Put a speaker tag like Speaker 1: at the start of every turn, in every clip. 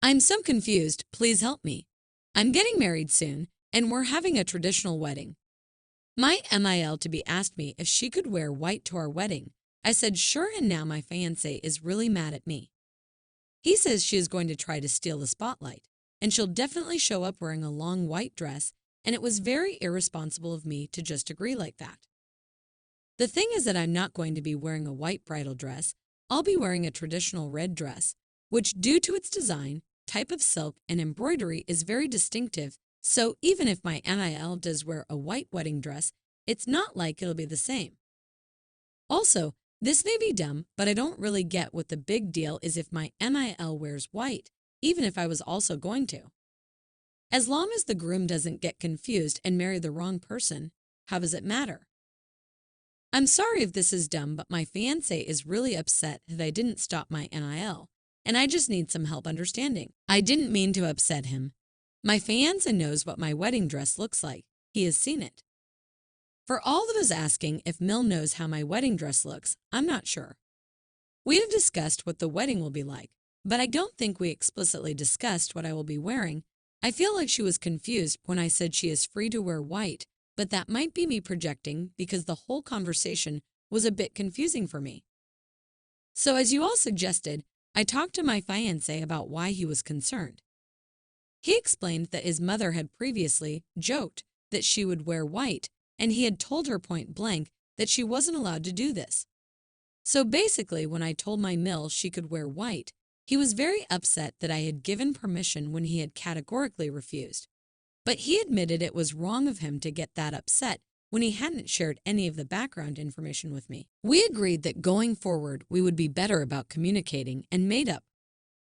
Speaker 1: I'm so confused, please help me. I'm getting married soon, and we're having a traditional wedding. My MIL to be asked me if she could wear white to our wedding. I said sure, and now my fiancé is really mad at me. He says she is going to try to steal the spotlight, and she'll definitely show up wearing a long white dress, and it was very irresponsible of me to just agree like that. The thing is that I'm not going to be wearing a white bridal dress. I'll be wearing a traditional red dress, which due to its design, type of silk, and embroidery is very distinctive, so even if my MIL does wear a white wedding dress, it's not like it'll be the same. Also, this may be dumb, but I don't really get what the big deal is if my MIL wears white, even if I was also going to. As long as the groom doesn't get confused and marry the wrong person, how does it matter? I'm sorry if this is dumb, but my fiancé is really upset that I didn't stop my NIL, and I just need some help understanding. I didn't mean to upset him. My fiancé knows what my wedding dress looks like. He has seen it. For all of us asking if Mill knows how my wedding dress looks, I'm not sure. We have discussed what the wedding will be like, but I don't think we explicitly discussed what I will be wearing. I feel like she was confused when I said she is free to wear white, but that might be me projecting because the whole conversation was a bit confusing for me. So as you all suggested, I talked to my fiancé about why he was concerned. He explained that his mother had previously joked that she would wear white, and he had told her point blank that she wasn't allowed to do this. So basically, when I told my Mill she could wear white, he was very upset that I had given permission when he had categorically refused. But he admitted it was wrong of him to get that upset when he hadn't shared any of the background information with me. We agreed that going forward we would be better about communicating and made up.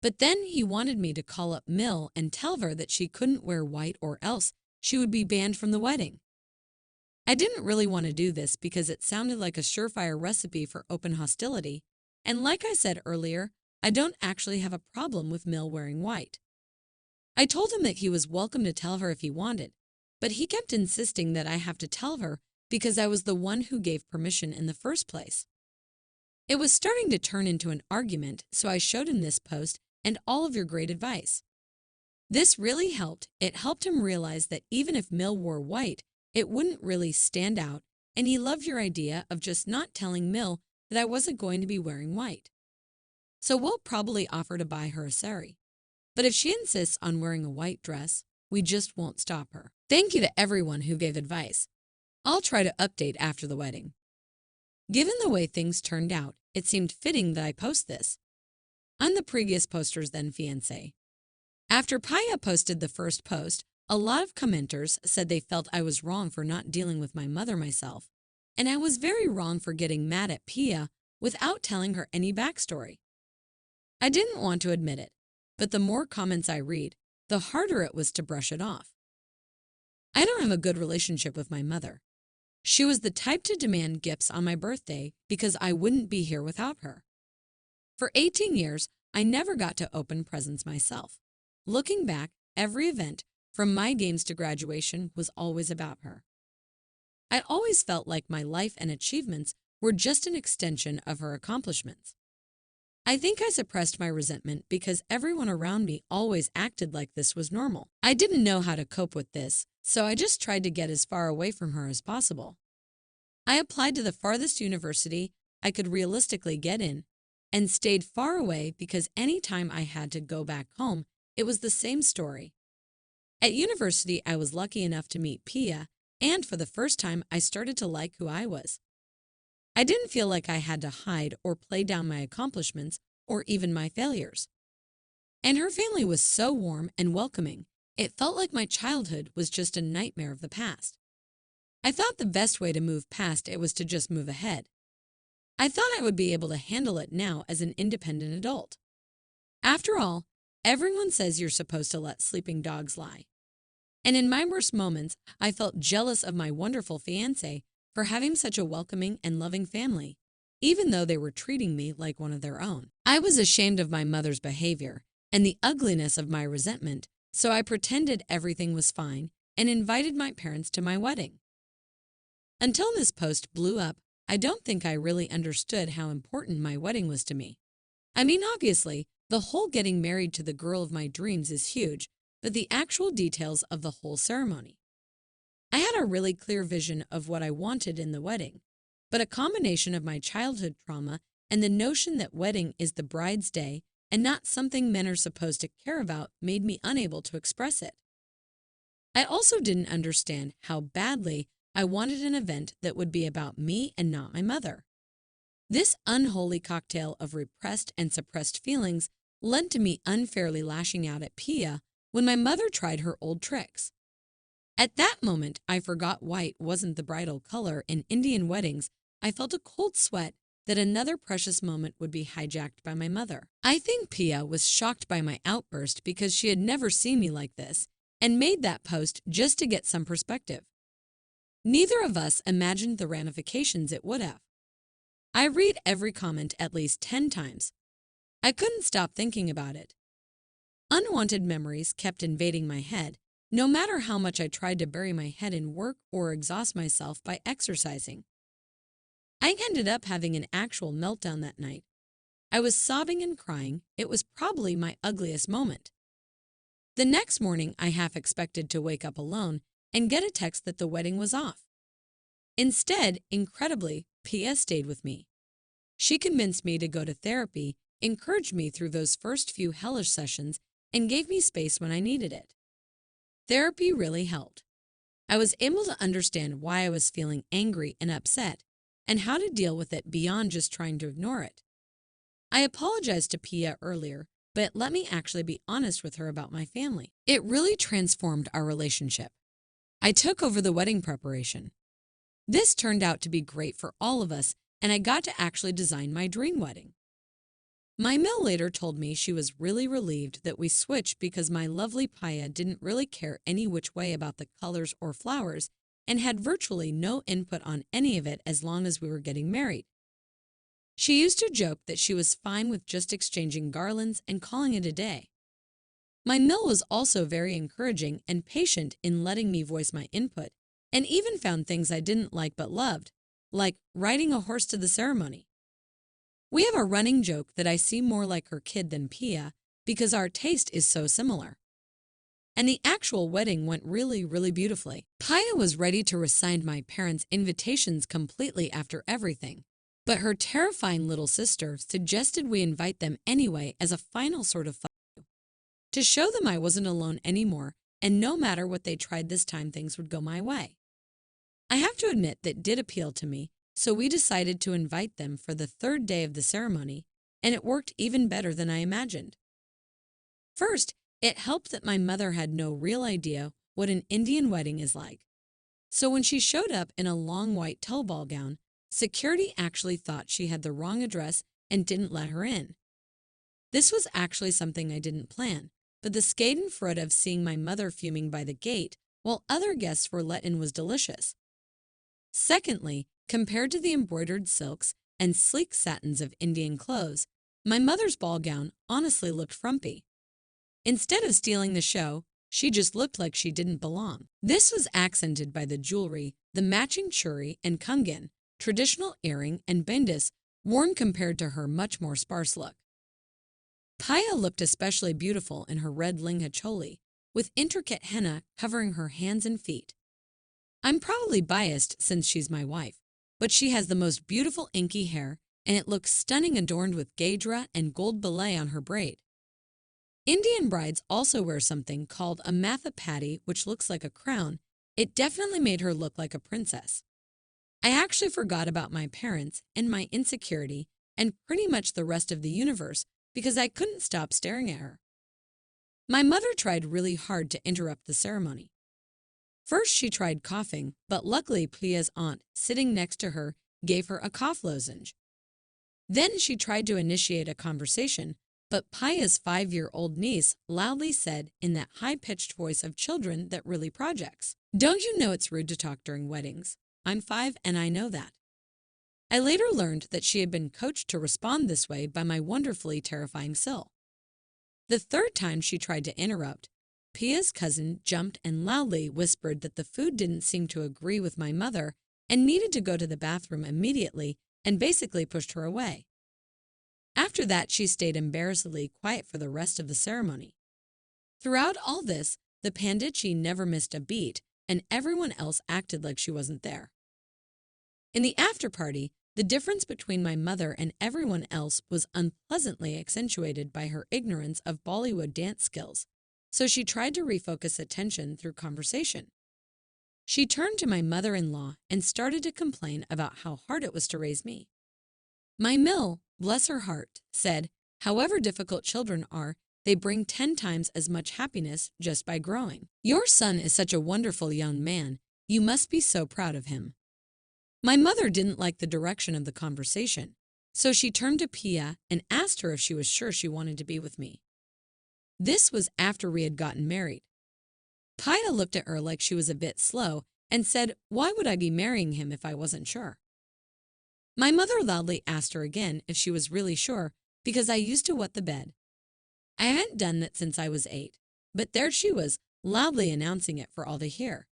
Speaker 1: But then he wanted me to call up Mill and tell her that she couldn't wear white or else she would be banned from the wedding. I didn't really want to do this because it sounded like a surefire recipe for open hostility, and like I said earlier, I don't actually have a problem with Mill wearing white. I told him that he was welcome to tell her if he wanted, but he kept insisting that I have to tell her because I was the one who gave permission in the first place. It was starting to turn into an argument, so I showed him this post and all of your great advice. This really helped. It helped him realize that even if Mill wore white, it wouldn't really stand out, and he loved your idea of just not telling Mill that I wasn't going to be wearing white. So we'll probably offer to buy her a sari. But if she insists on wearing a white dress, we just won't stop her. Thank you to everyone who gave advice. I'll try to update after the wedding. Given the way things turned out, it seemed fitting that I post this. I'm the previous poster's then fiancé. After Paya posted the first post, a lot of commenters said they felt I was wrong for not dealing with my mother myself, and I was very wrong for getting mad at Pia without telling her any backstory. I didn't want to admit it, but the more comments I read, the harder it was to brush it off. I don't have a good relationship with my mother. She was the type to demand gifts on my birthday because I wouldn't be here without her. For 18 years, I never got to open presents myself. Looking back, every event, from my games to graduation, was always about her. I always felt like my life and achievements were just an extension of her accomplishments. I think I suppressed my resentment because everyone around me always acted like this was normal. I didn't know how to cope with this, so I just tried to get as far away from her as possible. I applied to the farthest university I could realistically get in and stayed far away because any time I had to go back home, it was the same story. At university, I was lucky enough to meet Pia, and for the first time, I started to like who I was. I didn't feel like I had to hide or play down my accomplishments or even my failures. And her family was so warm and welcoming, it felt like my childhood was just a nightmare of the past. I thought the best way to move past it was to just move ahead. I thought I would be able to handle it now as an independent adult. After all, everyone says you're supposed to let sleeping dogs lie. And in my worst moments, I felt jealous of my wonderful fiancé for having such a welcoming and loving family, even though they were treating me like one of their own. I was ashamed of my mother's behavior and the ugliness of my resentment, so I pretended everything was fine and invited my parents to my wedding. Until this post blew up, I don't think I really understood how important my wedding was to me. I mean, obviously, The whole getting married to the girl of my dreams is huge, but the actual details of the whole ceremony. I had a really clear vision of what I wanted in the wedding, but a combination of my childhood trauma and the notion that wedding is the bride's day and not something men are supposed to care about made me unable to express it. I also didn't understand how badly I wanted an event that would be about me and not my mother. This unholy cocktail of repressed and suppressed feelings led to me unfairly lashing out at Pia when my mother tried her old tricks. At that moment, I forgot white wasn't the bridal color in Indian weddings. I felt a cold sweat that another precious moment would be hijacked by my mother. I think Pia was shocked by my outburst because she had never seen me like this and made that post just to get some perspective. Neither of us imagined the ramifications it would have. I read every comment at least 10 times. I couldn't stop thinking about it. Unwanted memories kept invading my head, no matter how much I tried to bury my head in work or exhaust myself by exercising. I ended up having an actual meltdown that night. I was sobbing and crying. It was probably my ugliest moment. The next morning, I half expected to wake up alone and get a text that the wedding was off. Instead, incredibly, Pia stayed with me. She convinced me to go to therapy, encouraged me through those first few hellish sessions, and gave me space when I needed it. Therapy really helped. I was able to understand why I was feeling angry and upset, and how to deal with it beyond just trying to ignore it. I apologized to Pia earlier, but let me actually be honest with her about my family. It really transformed our relationship. I took over the wedding preparation. This turned out to be great for all of us, and I got to actually design my dream wedding. My Mill later told me she was really relieved that we switched because my lovely Pia didn't really care any which way about the colors or flowers and had virtually no input on any of it as long as we were getting married. She used to joke that she was fine with just exchanging garlands and calling it a day. My Mill was also very encouraging and patient in letting me voice my input, and even found things I didn't like but loved, like riding a horse to the ceremony. We have a running joke that I seem more like her kid than Pia because our taste is so similar. And the actual wedding went really, really beautifully. Pia was ready to rescind my parents' invitations completely after everything, but her terrifying little sister suggested we invite them anyway as a final sort of fuck you, to show them I wasn't alone anymore, and no matter what they tried this time, things would go my way. I have to admit that did appeal to me, so we decided to invite them for the third day of the ceremony, and it worked even better than I imagined. First, it helped that my mother had no real idea what an Indian wedding is like. So when she showed up in a long white tell-ball gown, security actually thought she had the wrong address and didn't let her in. This was actually something I didn't plan, but the schadenfreude of seeing my mother fuming by the gate while other guests were let in was delicious. Secondly, compared to the embroidered silks and sleek satins of Indian clothes, my mother's ball gown honestly looked frumpy. Instead of stealing the show, she just looked like she didn't belong. This was accented by the jewelry, the matching churi and kungan, traditional earring and bindis worn compared to her much more sparse look. Pia looked especially beautiful in her red lingha choli, with intricate henna covering her hands and feet. I'm probably biased since she's my wife, but she has the most beautiful inky hair, and it looks stunning adorned with gajdra and gold belay on her braid. Indian brides also wear something called a matha patty, which looks like a crown. It definitely made her look like a princess. I actually forgot about my parents and my insecurity and pretty much the rest of the universe because I couldn't stop staring at her. My mother tried really hard to interrupt the ceremony. First, she tried coughing, but luckily Pia's aunt, sitting next to her, gave her a cough lozenge. Then she tried to initiate a conversation, but Pia's 5-year-old niece loudly said in that high-pitched voice of children that really projects, "Don't you know it's rude to talk during weddings? I'm 5 and I know that." I later learned that she had been coached to respond this way by my wonderfully terrifying Sil. The third time she tried to interrupt, Pia's cousin jumped and loudly whispered that the food didn't seem to agree with my mother and needed to go to the bathroom immediately and basically pushed her away. After After that, she stayed embarrassedly quiet for the rest of the ceremony. Throughout all this, the Pandichi never missed a beat, and everyone else acted like she wasn't there. In the after-party, the difference between my mother and everyone else was unpleasantly accentuated by her ignorance of Bollywood dance skills, so she tried to refocus attention through conversation. She turned to my mother-in-law and started to complain about how hard it was to raise me. My mill, bless her heart, said, "However difficult children are, they bring 10 times as much happiness just by growing. Your son is such a wonderful young man. You must be so proud of him." My mother didn't like the direction of the conversation, so she turned to Pia and asked her if she was sure she wanted to be with me. This was after we had gotten married. Pia looked at her like she was a bit slow and said, "Why would I be marrying him if I wasn't sure?" My mother loudly asked her again if she was really sure because I used to wet the bed. I hadn't done that since I was 8, but there she was, loudly announcing it for all to hear.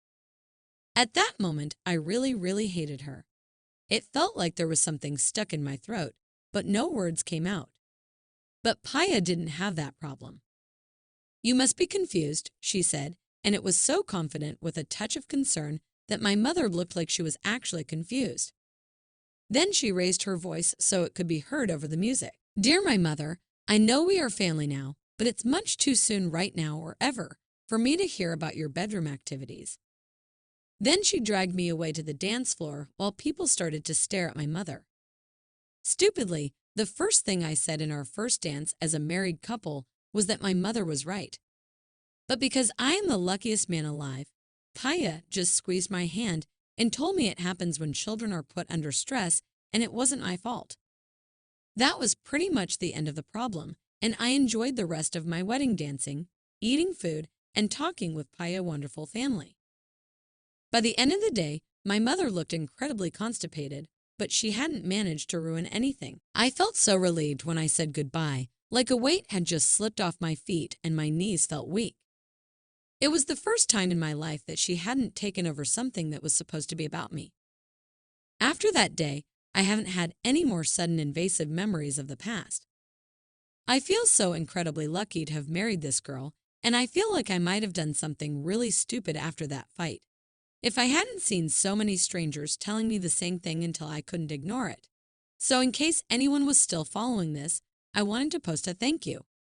Speaker 1: At that moment, I really hated her. It felt like there was something stuck in my throat, but no words came out. But Pia didn't have that problem. "You must be confused," she said, and it was so confident with a touch of concern that my mother looked like she was actually confused. Then she raised her voice so it could be heard over the music. "Dear my mother, I know we are family now, but it's much too soon right now or ever for me to hear about your bedroom activities." Then she dragged me away to the dance floor while people started to stare at my mother. Stupidly, the first thing I said in our first dance as a married couple was that my mother was right. But because I am the luckiest man alive, Pia just squeezed my hand and told me it happens when children are put under stress and it wasn't my fault. That was pretty much the end of the problem, and I enjoyed the rest of my wedding dancing, eating food, and talking with Pia's wonderful family. By the end of the day, my mother looked incredibly constipated, but she hadn't managed to ruin anything. I felt so relieved when I said goodbye, like a weight had just slipped off my feet and my knees felt weak. It was the first time in my life that she hadn't taken over something that was supposed to be about me. After that day, I haven't had any more sudden invasive memories of the past. I feel so incredibly lucky to have married this girl, and I feel like I might have done something really stupid after that fight, if I hadn't seen so many strangers telling me the same thing until I couldn't ignore it. So in case anyone was still following this, I wanted to post a thank you.